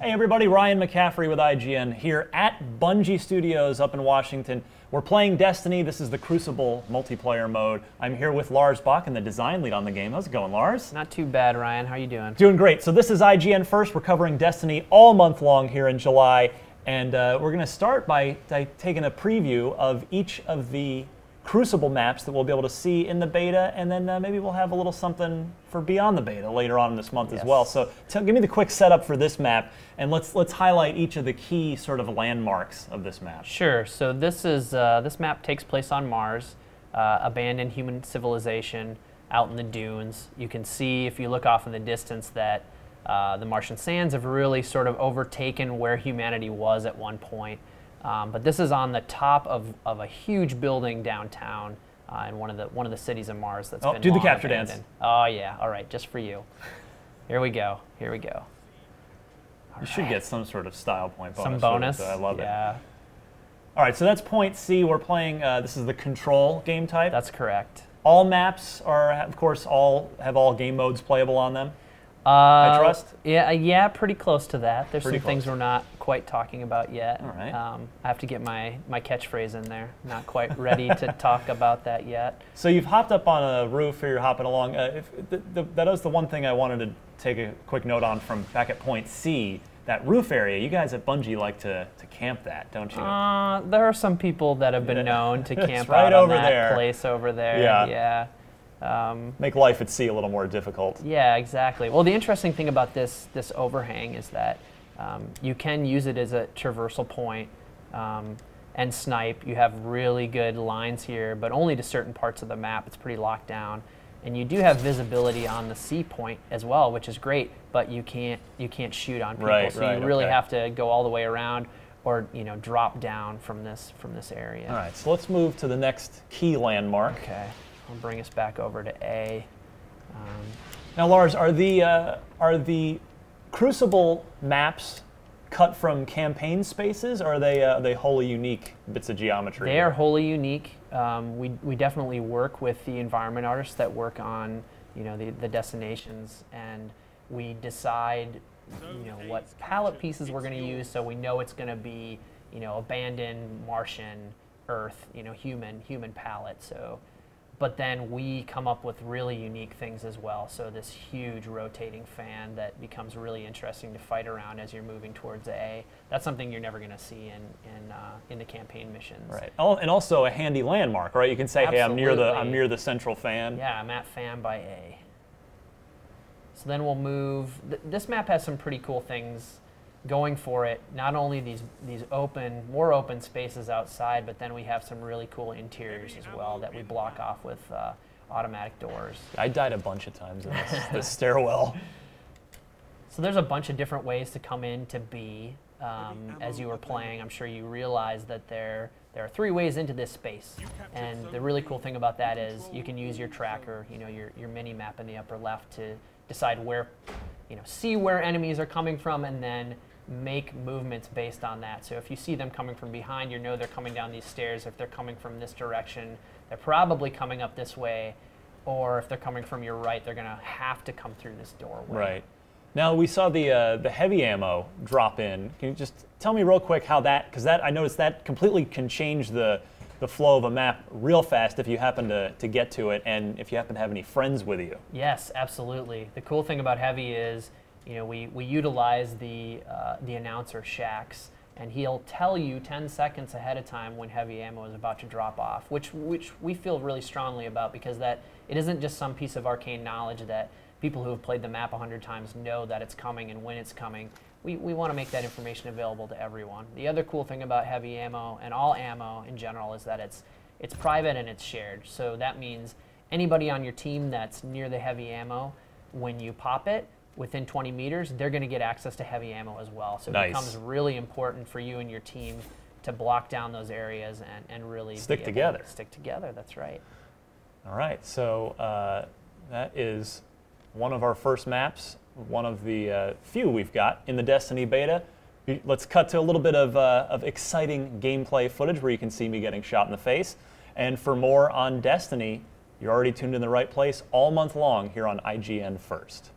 Hey everybody, Ryan McCaffrey with IGN here at Bungie Studios up in Washington. We're playing Destiny. This is the Crucible multiplayer mode. I'm here with Lars Bakken, the design lead on the game. How's it going, Lars? Not too bad, Ryan. How are you doing? Doing great. So this is IGN First. We're covering Destiny all month long here in July. And we're going to start by taking a preview of each of the Crucible maps that we'll be able to see in the beta, and then maybe we'll have a little something for beyond the beta later on this month as well. So give me the quick setup for this map, and let's highlight each of the key sort of landmarks of this map. Sure. So this map takes place on Mars, abandoned human civilization out in the dunes. You can see if you look off in the distance that the Martian sands have really sort of overtaken where humanity was at one point. But this is on the top of a huge building downtown in one of the cities of Mars that's been do the long capture abandoned. dance. Oh yeah, all right, just for you. Here we go. Here we go. You should get some sort of style point bonus. Some bonus. I love it. Yeah. All right, so that's point C. We're playing. This is the control game type. That's correct. All maps are, of course, have all game modes playable on them. I trust? Yeah, pretty close to that. There's Pretty some things close. we're not quite talking about yet. All right. I have to get my catchphrase in there. Not quite ready to talk about that yet. So you've hopped up on a roof, or you're hopping along. That was the one thing I wanted to take a quick note on from back at point C. That roof area, you guys at Bungie like to camp that, don't you? There are some people that have been known to camp right out on over that there. place over there. Yeah. Make life at sea a little more difficult. Yeah, exactly. Well, the interesting thing about this overhang is that you can use it as a traversal point and snipe. You have really good lines here, but only to certain parts of the map. It's pretty locked down. And you do have visibility on the C point as well, which is great, but you can't shoot on people. Right, so you really have to go all the way around or drop down from this area. All right, so let's move to the next key landmark. Okay. I'll bring us back over to A. Now, Lars, are the Crucible maps cut from campaign spaces, or are they wholly unique bits of geometry? They are wholly unique. We definitely work with the environment artists that work on the destinations, and we decide what palette pieces we're going to use, so we know it's going to be abandoned Martian, Earth, human palette. So. But then we come up with really unique things as well. So this huge rotating fan that becomes really interesting to fight around as you're moving towards A. That's something you're never going to see in the campaign missions. Right. Oh, and also a handy landmark, right? You can say, Absolutely. hey, I'm near the central fan. Yeah, I'm at fan by A. So then we'll move. This map has some pretty cool things going for it. Not only these more open spaces outside, but then we have some really cool interiors as well that we block off with automatic doors. I died a bunch of times in this stairwell. So there's a bunch of different ways to come into B. As you were playing, I'm sure you realized that there are 3 ways into this space. And the really cool thing about that is you can use your tracker, your mini map in the upper left to decide where, see where enemies are coming from, and then make movements based on that. So if you see them coming from behind, they're coming down these stairs. If they're coming from this direction, they're probably coming up this way. Or if they're coming from your right, they're going to have to come through this doorway. Right. Now, we saw the heavy ammo drop in. Can you just tell me real quick how because I noticed that completely can change the flow of a map real fast if you happen to get to it, and if you happen to have any friends with you. Yes, absolutely. The cool thing about heavy is, we utilize the announcer Shax, and he'll tell you 10 seconds ahead of time when heavy ammo is about to drop off, which we feel really strongly about, because that it isn't just some piece of arcane knowledge that people who have played the map 100 times know that it's coming and when it's coming. We want to make that information available to everyone. The other cool thing about heavy ammo and all ammo in general is that it's private and it's shared. So that means anybody on your team that's near the heavy ammo, when you pop it, within 20 meters, they're going to get access to heavy ammo as well. So it becomes really important for you and your team to block down those areas and really stick together. Stick together, that's right. All right, so that is one of our first maps, one of the few we've got in the Destiny beta. Let's cut to a little bit of exciting gameplay footage where you can see me getting shot in the face. And for more on Destiny, you're already tuned in the right place all month long here on IGN First.